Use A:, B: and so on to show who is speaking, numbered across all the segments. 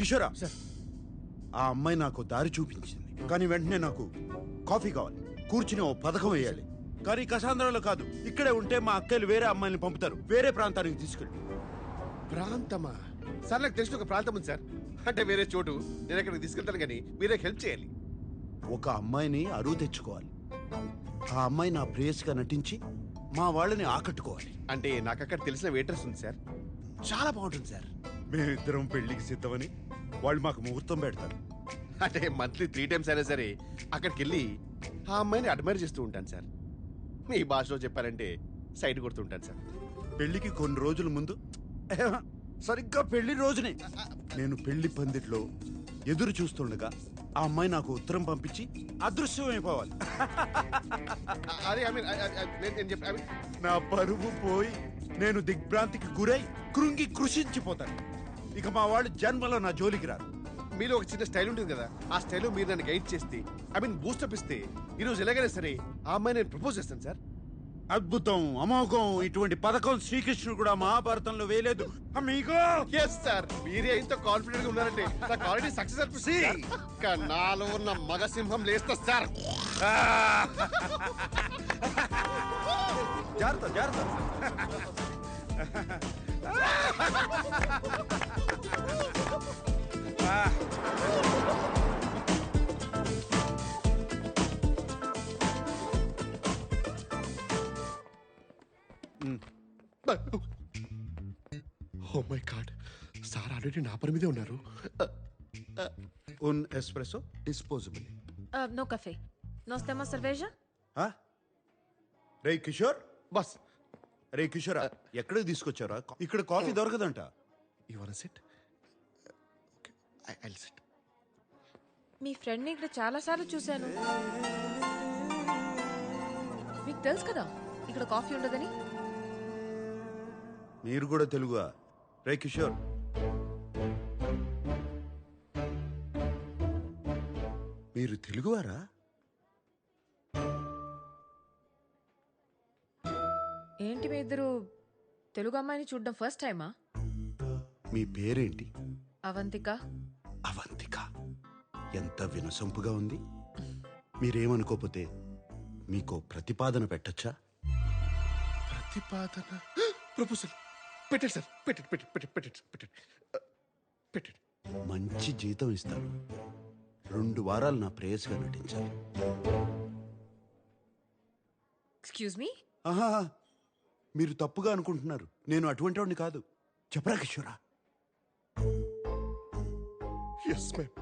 A: కిషోరా sir, ఆ అమ్మాయి నాకు దారి చూపించింది, కానీ వెంటనే నాకు కాఫీ కావాలి, కూర్చుని ఓ పథకం వేయాలి. కానీ కసాంధ్రాలో కాదు, ఇక్కడే ఉంటే మా అక్కలు వేరే అమ్మాయిని పంపుతారు, వేరే ప్రాంతానికి తీసుకెళ్ళి.
B: ప్రాంతమా సార్? నాకు తెలిసిన ఒక ప్రాంతం ఉంది సార్, అంటే వేరే చోటు. నేను అక్కడికి తీసుకెళ్తాను, కానీ మీరే హెల్ప్ చేయాలి.
A: ఒక అమ్మాయిని అరువు తెచ్చుకోవాలి. ఆ అమ్మాయి నా ప్రేయస్గా నటించి మా వాళ్ళని ఆకట్టుకోవాలి.
B: అంటే నాకు అక్కడ తెలిసిన వెయిటర్స్ ఉంది సార్, చాలా బాగుంటుంది సార్.
A: మేమిద్దరం పెళ్లికి సిద్ధమని వాళ్ళు మాకు ముహూర్తం పెడతారు.
B: అంటే మంత్లీ 3 times అయినా సరే అక్కడికి వెళ్ళి ఆ అమ్మాయిని అడ్మైర్ చేస్తూ ఉంటాను సార్. మీ భాషలో చెప్పాలంటే సైడ్ కొడుతూ ఉంటాను సార్.
A: పెళ్లికి కొన్ని రోజుల ముందు, సరిగ్గా పెళ్లి రోజునే నేను పెళ్లి పందిట్లో ఎదురు చూస్తుండగా ఆ అమ్మాయి నాకు ఉత్తరం పంపించి అదృశ్యమైపోవాలి.
B: అదే నేను చెప్పి
A: నా పరువు పోయి నేను దిగ్భ్రాంతికి గురై కృంగి కృషించిపోతాను. ఇక మా వాళ్ళు జన్మలో నా జోలికి రారు.
B: మీలో ఒక చిన్న స్టైల్ ఉంటుంది కదా, ఆ స్టైల్లో మీరు నన్ను గైడ్ చేస్తే, బూస్టప్ ఇస్తే, ఈరోజు ఎలాగైనా సరే ఆ అమ్మాయి నేను ప్రపోజ్ చేస్తాను సార్.
A: అద్భుతం, అమోఘం, ఇటువంటి పథకం శ్రీకృష్ణుడు కూడా మహాభారతంలో వేయలేదు. అమ్మీగో
B: ఎస్ సార్, మీరే ఇంత కాన్ఫిడెంట్ గా ఉన్నారంటే నాకు ఆల్రెడీ సక్సెస్ అనిపిస్తుంది. నాలో ఉన్న మగ సింహం లేస్తా సార్.
A: జాగ్రత్త జాగ్రత్త.
B: Oh my god, sir already నా పని మీదే ఉన్నారు.
A: Un espresso disposable.
C: No café. Nós temos cerveja?
A: రే కిషోర్,
B: బస్
A: రే కిషోర్, ఎక్కడికి తీసుకొచ్చారా? ఇక్కడ కాఫీ దొరకదంట.
B: You want sit? Okay, I will sit.
C: మీ ఫ్రెండ్ని ఇక్కడ చాలా సార్లు చూశాను. మీకు తెలుసు కదా ఇక్కడ కాఫీ ఉండదని.
A: మీరు కూడా తెలుగుగా? రే కిషోర్, మీరు తెలుగువారా?
C: ఏంటి మీ ఇద్దరు తెలుగు అమ్మాయిని చూడడం ఫస్ట్ టైమా?
A: మీ పేరేంటి?
C: అవంతిక.
A: అవంతిక, ఎంత వినసొంపుగా ఉంది. మీరేమనుకోపోతే మీకో ప్రతిపాదన పెట్టచ్చా?
B: ప్రతిపాదన? ప్రపోజల్ పెట్టండి సార్, పెట్టండి.
A: మంచి జీతం ఇస్తాను. 2 వారాలు నా ప్రేయస్గా నటించాలి.
C: Excuse me?
A: ఆహా, మీరు తప్పుగా అనుకుంటున్నారు. నేను అటువంటి వాడిని కాదు. చెప్పరా కిషోరా?
B: Yes ma'am,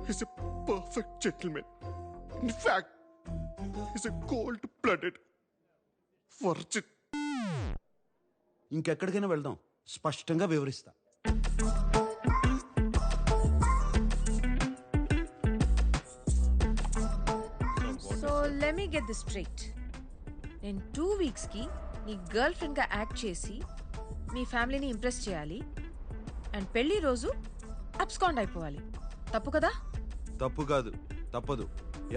B: he's a perfect gentlemen. In fact he's a cold blooded virgin.
A: ఇంకెక్కడికైనా వెళ్దాం, స్పష్టంగా వివరిస్తా.
C: So let me get this straight. నేను 2 weeks కి నీ గర్ల్ ఫ్రెండ్ గా యాక్ట్ చేసి మీ ఫ్యామిలీని ఇంప్రెస్ చేయాలి, అండ్ పెళ్లి రోజు అబ్స్కాండ్ అయిపోవాలి. తప్పు కదా?
A: తప్పు కాదు, తప్పదు.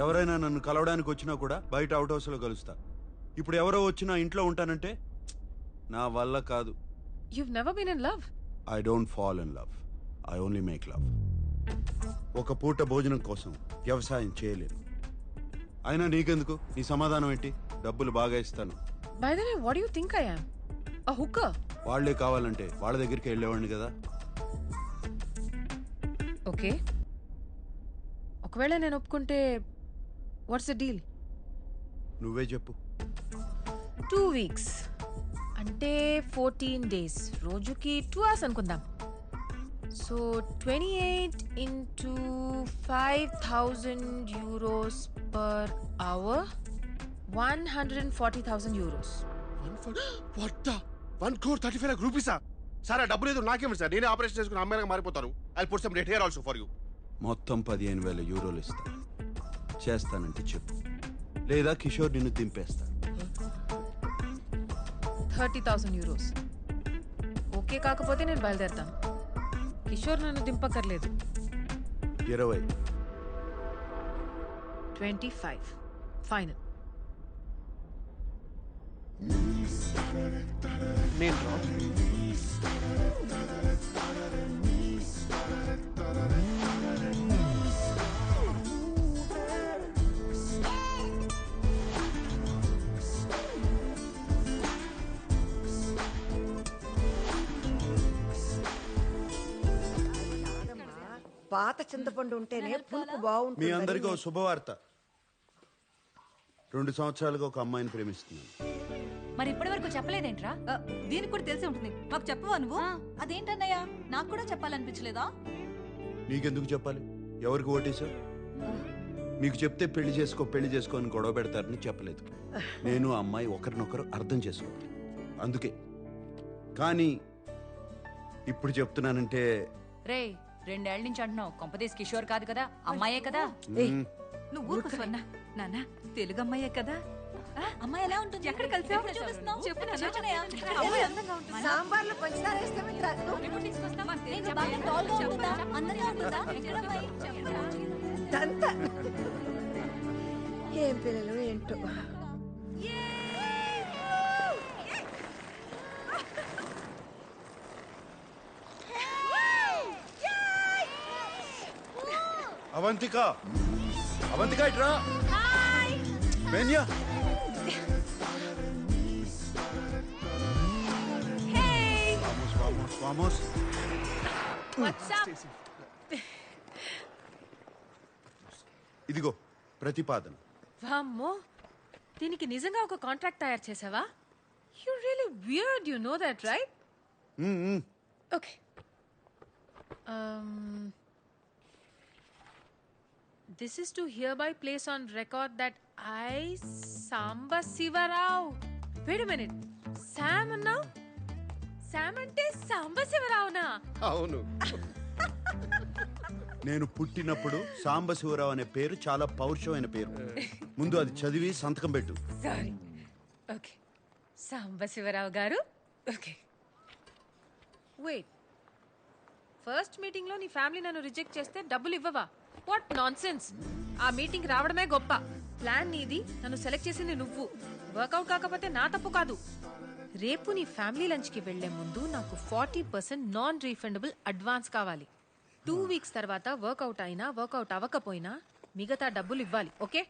A: ఎవరైనా నన్ను కలవడానికి వచ్చినా కూడా బయట అవుట్ హౌస్ లో కలుస్తా. ఇప్పుడు ఎవరో వచ్చినా ఇంట్లో ఉంటానంటే నా వల్ల కాదు.
C: You've never been in love?
A: I don't fall in love. I only make love. ఒక పూట భోజనం కోసం వ్యవసాయం చేయలేను. అయినా నీకెందుకు? నీ సమాధానం ఏంటి? డబ్బులు బాగా ఇస్తాను.
C: By the way, what do you think I am? A hooker?
A: వాళ్లే కావాలంటే వాళ్ళ దగ్గరికి వెళ్ళేవాడిని కదా.
C: ఓకే, ఒకవేళ నేను ఒప్పుకుంటే వాట్స్ ద డీల్?
A: నువ్వే చెప్పు.
C: 2 weeks అంటే 14 days, రోజుకి 2 hours అనుకుందాం. So 28 into 5,000 euros per hour, 140,000 euros.
B: What the 1,35 lakh rupees? Sir ఆ డబ్బు లేదు, నాకేమి సార్, నేనే ఆపరేషన్ చేసుకుని అమ్మాయిగా మారిపోతాను. I put some red hair also for you.
A: మొత్తం 15,000 యూరోలు ఇస్తా. చేస్తానంటే చెప్పు, లేదా కిషోర్ నిన్ను దింపేస్తాను.
C: 30,000 euros. ఓకే కాకపోతే నేను బయలుదేరుతాను. కిషోర్ నన్ను దింపకర్లేదు.
A: 20.
C: 25 ఫైనల్.
B: నేను
D: పాత చింతపండు ఉంటేనే పులుపు
A: మీ
D: బాగుంటుంది.
A: అందరికీ ఓ శుభవార్త. 2 సంవత్సరాలుగా ఒక అమ్మాయిని ప్రేమిస్తున్నాను.
E: మరి ఇప్పటి వరకు చెప్పలేదేంట్రా?
F: దీనికి కూడా తెలిసి ఉంటుంది. మాకు చెప్పవా నువ్వు?
E: అదేంటన్నయ్య, నాకు కూడా చెప్పాలనిపించలేదా?
A: నీకెందుకు చెప్పాలి? ఎవరికి ఓటేశావు? మీకు చెప్తే పెళ్లి చేసుకో అని గొడవ పెడతారని చెప్పలేదు. నేను ఆ అమ్మాయి ఒకరినొకరు అర్థం చేసుకోవాలి, అందుకే. కానీ ఇప్పుడు చెప్తున్నానంటే
E: రే, 2 ఏళ్ల నుంచి అంటున్నావు. కొంపదీస్ కిషోర్ కాదు కదా, అమ్మాయే కదా.
F: నువ్వు ఊరుకో స్వర్ణ. నాన్న తెలుగు అమ్మాయే కదా.
E: అమ్మాయి ఎలా ఉంటుంది?
F: ఎక్కడ కలిసావు?
E: ఎప్పుడు చూపిస్తున్నావు?
F: చెప్పు నాన్న.
E: చూచనయ్య.
F: అమ్మాయి అందంగా ఉంటుంది.
D: సాంబార్లో పంచదార వేస్తే
F: ఎప్పుడు తీసుకొస్తావా?
E: ఏంటి, బాగా టాల్గా ఉంటుందా? అందంగా ఉంటుందా? ఎక్కడమ్మాయి?
D: దంతా. ఏం పిల్లలు ఏంటో.
A: అవంతిక, అవంతిక ఇట్రా. బెన్యా, vamos, vamos. ఇదిగో ప్రతిపాదన.
C: వామ్మో, దీనికి నిజంగా ఒక కాంట్రాక్ట్ తయారు చేసావా? You really weird, you know that right? Okay. This is to hereby place on record that I, Samba Sivarao. Wait a minute. Sam అన్నావు? Sam అంటే సాంబ శివరావునా?
B: అవును.
A: నేను పుట్టినప్పుడు సాంబశివరావు అనే పేరు చాలా పౌరుషమైన పేరు. ముందు అది చదివి సంతకం పెట్టు.
C: సారీ. ఓకే, సాంబ శివరావు గారు. Okay, wait. ఫస్ట్ మీటింగ్ లో నీ ఫ్యామిలీ నన్ను రిజెక్ట్ చేస్తే డబ్బులు ఇవ్వవా? What nonsense. ఆ మీటింగ్ రావడమే గొప్ప. ప్లాన్ నీది, నన్ను సెలెక్ట్ చేసింది నువ్వు. వర్కౌట్ కాకపోతే నా తప్పు కాదు. రేపు నీ ఫ్యామిలీ లంచ్ కి వెళ్లే ముందు నాకు 40% నాన్ రీఫండబుల్ అడ్వాన్స్ కావాలి. 2 వీక్స్ తర్వాత వర్కౌట్ అయినా వర్కౌట్ అవ్వకపోయినా మిగతా డబ్బులు ఇవ్వాలి. ఓకే?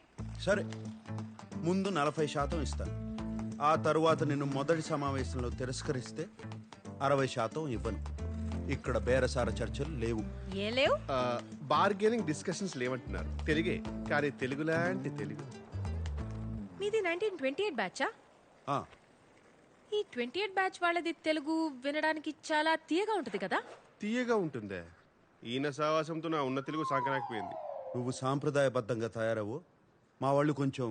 A: సరే, ముందు 40% ఇస్తాను. ఆ తరువాత నిన్ను మొదటి సమావేశంలో తిరస్కరిస్తే 60% ఇవ్వను. ఇక్కడ బేరసార చర్చలు లేవు.
C: ఏ లేవు?
B: బార్గెనింగ్ డిస్కషన్స్ లేవంటున్నారు. తెలుగే, కానీ తెలుగు లాంటి తెలుగు.
C: మీది 1928 బ్యాచా?
A: ఆ,
C: ఈ 28 బ్యాచ్ వాళ్ళది తెలుగు వినడానికి చాలా తీయగా ఉంటది కదా?
B: తీయగా ఉంటుందే. ఈయన సావాసంతో నా ఉన్న తెలుగు సాకరాకపోయింది.
A: నువ్వు సాంప్రదాయబద్ధంగా తయారవు, మా వాళ్ళు కొంచెం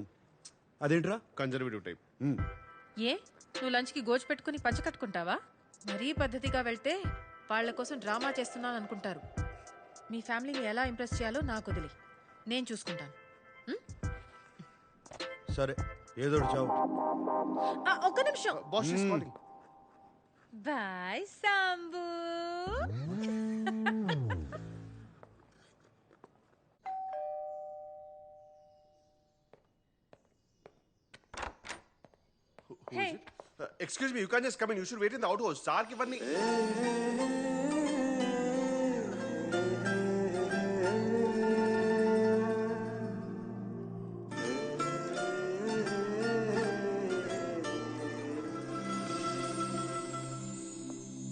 A: అదేంట్రా
B: కన్జర్వేటివ్ టైప్.
C: ఏ, నువ్వు లంచ్ కి గోజు పెట్టుకుని పంచ కట్టుకుంటావా? మరీ పద్ధతిగా వెళ్తే వాళ్ళ కోసం డ్రామా చేస్తున్నాను అనుకుంటారు. మీ ఫ్యామిలీని ఎలా ఇంప్రెస్ చేయాలో నాకు వదిలి, నేను చూసుకుంటాను.
A: సరే, ఏదో చావు.
C: ఒక్క నిమిషం.
B: Boss is calling.
C: Bye Sambu. Hey.
B: Excuse me, you can't just come in. You should wait in the outhouse. Sarki ivanni.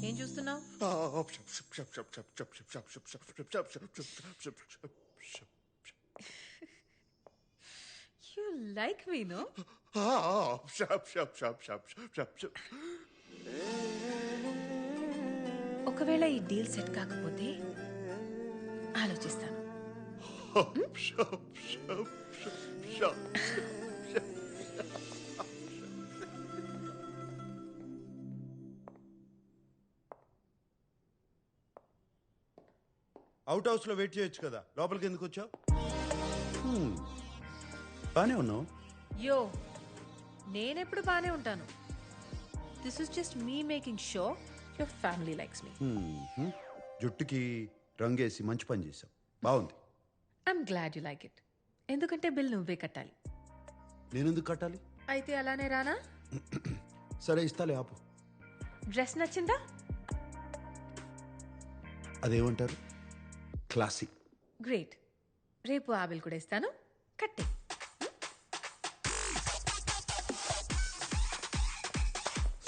C: ఏం చూస్తున్నావు? You like me, no? ఒకవేళ ఈ డీల్ సెట్ కాకపోతే ఆలోచిస్తాను.
A: అవుట్ హౌస్ లో వెయిట్ చేయొచ్చు కదా, లోపలికి ఎందుకు వచ్చావు? బానే ఉన్నావు.
C: యో, నేనెప్పుడు బానే ఉంటాను. This is just me making show your family likes me.
A: జుట్టుకి రంగేసి మంచి పని చేసావు, బాగుంది.
C: I'm glad you like it. ఎందుకంటే బిల్ నువ్వే కట్టాలి.
A: నేనెందుకు కట్టాలి?
C: అయితే అలానే రానా?
A: సరే, ఇస్తాలే, ఆపు.
C: డ్రెస్ నచ్చిందా?
A: అదేమంటారు, క్లాసిక్.
C: గ్రేట్. రేపు ఆ బిల్ కూడా ఇస్తాను, కట్టే.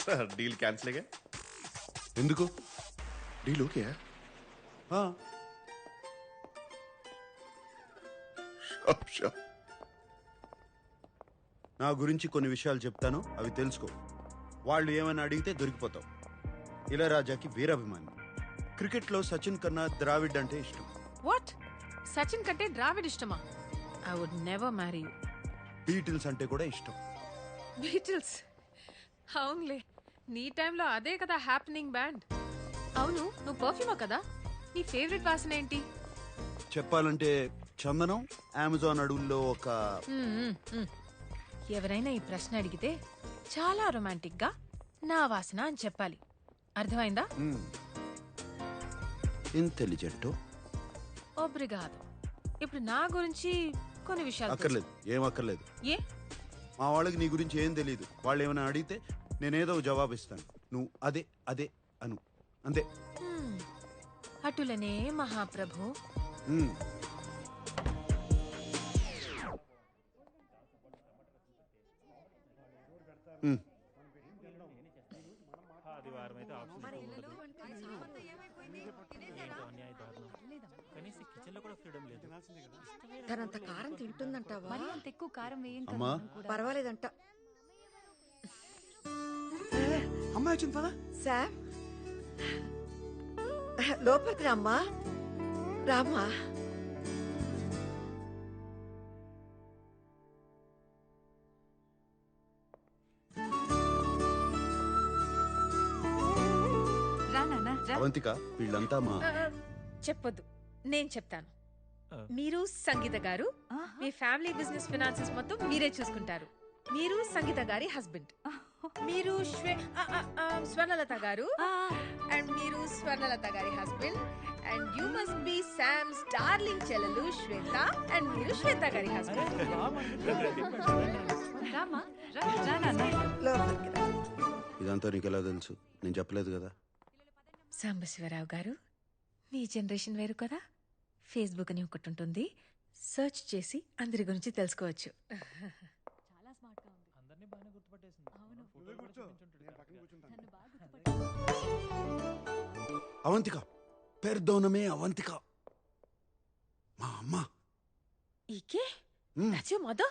B: Sir, deal cancel.
A: ఎందుకు?
B: Deal okay.
A: నా గురించి కొన్ని విషయాలు చెప్తాను, అవి తెలుసుకో. వాళ్ళు ఏమైనా అడిగితే దొరికిపోతావు. ఇళయరాజాకి వీరాభిమాని. క్రికెట్లో సచిన్ కన్నా ద్రావిడ్ అంటే ఇష్టం.
C: వాట్? సచిన్ కంటే ద్రావిడ్ ఇష్టమా? I would never marry you.
A: Beatles అంటే కూడా ఇష్టం.
C: బీటిల్స్? అవునులే, నీ టైంలో అదే కదా హ్యాపెనింగ్ బ్యాండ్. అవును, నువ్వు పర్ఫ్యూమా కదా? నీ ఫేవరెట్ వాసన ఏంటి?
A: చెప్పాలంటే చందనం, అమెజాన్ అడవుల్లో ఒక
C: ఎవరైనా ఈ ప్రశ్న అడిగితే చాలా రొమాంటిక్ గా నా వాసన అని చెప్పాలి. అర్థమైందా?
A: ఇంటెలిజెంట్.
C: ఒబ్రిగాదో. ఇప్పుడు నా గురించి కొన్ని విషయాలు
A: అక్కర్లేదు, ఏం అక్కర్లేదు.
C: ఏ?
A: మా వాళ్ళకి నీ గురించి ఏం తెలియదు. వాళ్ళు ఏమైనా అడిగితే నేనేదో జవాబు ఇస్తాను, నువ్వు అదే అదే అను, అంతే.
C: అటులనే మహాప్రభు.
D: తనంత కారం తింటుందంటావా?
E: మరి అంత ఎక్కువ కారం వేయం
A: అమ్మా,
D: పర్వాలేదంట.
G: అమ్మాయి వచ్చింది పదా.
D: శామ్, లోపలికి రామ్మా. రామ్మా.
F: రా నాన్న రా.
A: అవంతిక, వీళ్ళంతా మా
C: చెప్పొద్దు, నేను చెప్తాను. మీరు సంగీత గారు, మీ ఫ్యామిలీ బిజినెస్ ఫినాన్సెస్ మొత్తం మీరే చూసుకుంటారు. మీరు సంగీత గారి హస్బెండ్. మీరు స్వర్ణలత గారు, అండ్ మీరు స్వర్ణలత గారి husband. And you must be Sam's darling చెల్లెలు శ్వేత, అండ్ మీరు శ్వేత గారి హస్బెండ్.
F: రామా రా రా నాన్న.
D: లోపలికి రా.
A: ఇదంతా నీకు ఎలా తెలుసు? నేను చెప్పలేదు కదా.
C: సాంబశివరావు గారు, మీ జనరేషన్ వేరు కదా. ఫేస్బుక్ అని ఒకటి ఉంటుంది, సర్చ్ చేసి అందరి గురించి తెలుసుకోవచ్చు.
E: చాలా స్మార్ట్ గా ఉంది. అందరినీ బాగా గుర్తుపట్టేసింది.
A: అవంతిక, పెర్దోనమే అవంతిక, మా అమ్మ.
C: ఈకే? That's your mother?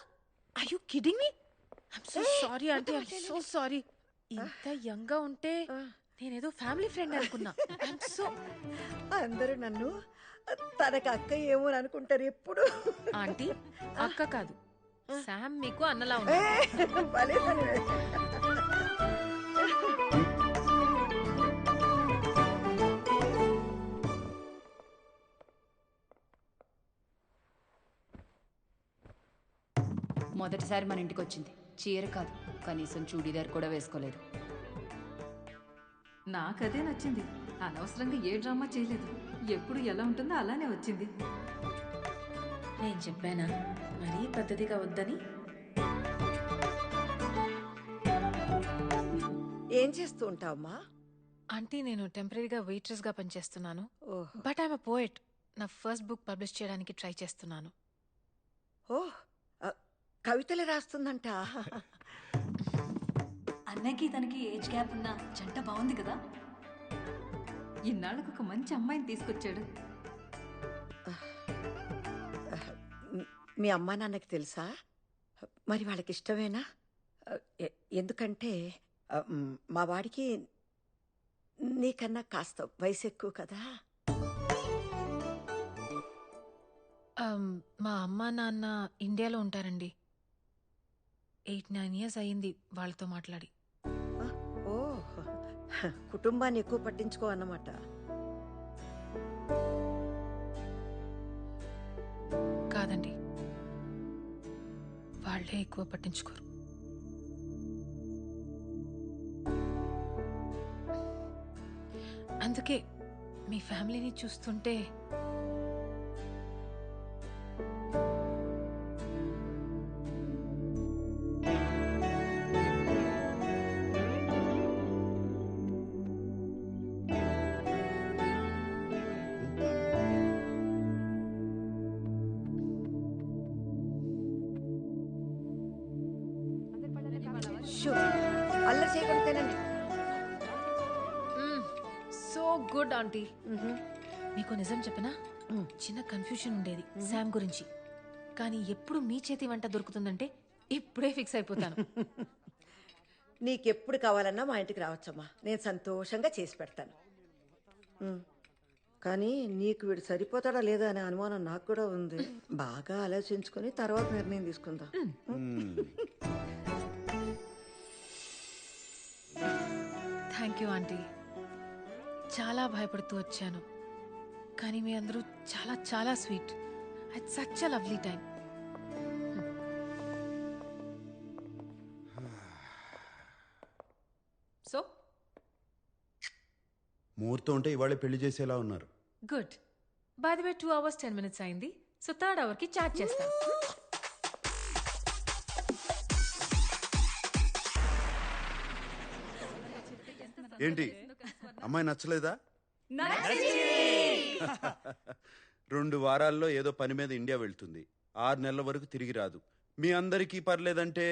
C: Are you kidding me? I'm so sorry, auntie. I'm so sorry. ఇంత యంగ్ గా ఉంటే నేనేదో ఫ్యామిలీ ఫ్రెండ్ అనుకున్నా. I'm so...
D: అందరూ నన్ను తనకు అక్క ఏమో అని అనుకుంటారు ఎప్పుడు.
C: ఆంటీ, అక్క కాదు, శామ్ మీకు అన్నలా ఉంది.
D: భలే పని.
E: మొదటిసారి మన ఇంటికి వచ్చింది. చీర కాదు, కనీసం చూడీదార్ కూడా వేసుకోలేదు.
F: నాకదే నచ్చింది. అనవసరంగా ఏ డ్రామా చేయలేదు. ఎప్పుడు ఎలా ఉంటుందో అలానే వచ్చింది.
C: నేను చెప్పానా మరీ పద్ధతిగా వద్దని?
D: ఏం చేస్తూ ఉంటావమ్మా?
C: ఆంటీ, నేను టెంపరీగా వెయిట్రెస్ గా పనిచేస్తున్నాను.
D: Oh.
C: But I'm a poet. నా ఫస్ట్ బుక్ పబ్లిష్ చేయడానికి ట్రై చేస్తున్నాను.
D: ఓహ్, కవితలు రాస్తుందంట.
E: అన్నయ్యకి తనకి ఏజ్ గ్యాప్ ఉన్న జంట బాగుంది కదా.
F: ఇన్నాళ్ళకు ఒక మంచి అమ్మాయిని తీసుకొచ్చాడు.
D: మీ అమ్మా నాన్నకి తెలుసా? మరి వాళ్ళకి ఇష్టమేనా? ఎందుకంటే మా వాడికి నీకన్నా కాస్త వయసు ఎక్కువ కదా.
C: మా అమ్మ నాన్న ఇండియాలో ఉంటారండి. 8-9 years అయ్యింది వాళ్ళతో మాట్లాడి.
D: ఓ, కుటుంబాన్ని ఎక్కువ పట్టించుకో అన్నమాట.
C: కాదండి, వాళ్ళే ఎక్కువ పట్టించుకోరు. అందుకే మీ ఫ్యామిలీని చూస్తుంటే
D: అల్లరి చేయగలిగితేనండి.
C: So good aunty. మీకు నిజం చెప్పనా? చిన్న కన్ఫ్యూషన్ ఉండేది శామ్ గురించి. కానీ ఎప్పుడు మీ చేతి వంట దొరుకుతుందంటే ఇప్పుడే ఫిక్స్ అయిపోతాను.
D: నీకెప్పుడు కావాలన్నా మా ఇంటికి రావచ్చమ్మా, నేను సంతోషంగా చేసి పెడతాను. కానీ నీకు వీడు సరిపోతాడా లేదా అనే అనుమానం నాకు కూడా ఉంది. బాగా ఆలోచించుకొని తర్వాత నిర్ణయం తీసుకుందాం.
C: Thank you aunty. చాలా భయపడుతూ వచ్చాను, కానీ మీ అందరూ చాలా చాలా sweet. It's such a lovely time. So
A: ముహూర్తం ఉంటే ఇవాళ పెళ్లి చేసేలా ఉన్నారు.
C: Good. By the way 2 hours 10 minutes అయింది. సో 3rd hour కి చాట్ చేస్తాను.
A: ఏంటి అమ్మాయి నచ్చలేదా? 2 వారాల్లో ఏదో పని మీద ఇండియా వెళ్తుంది. 6 నెలల వరకు తిరిగి రాదు. మీ అందరికీ పర్లేదంటే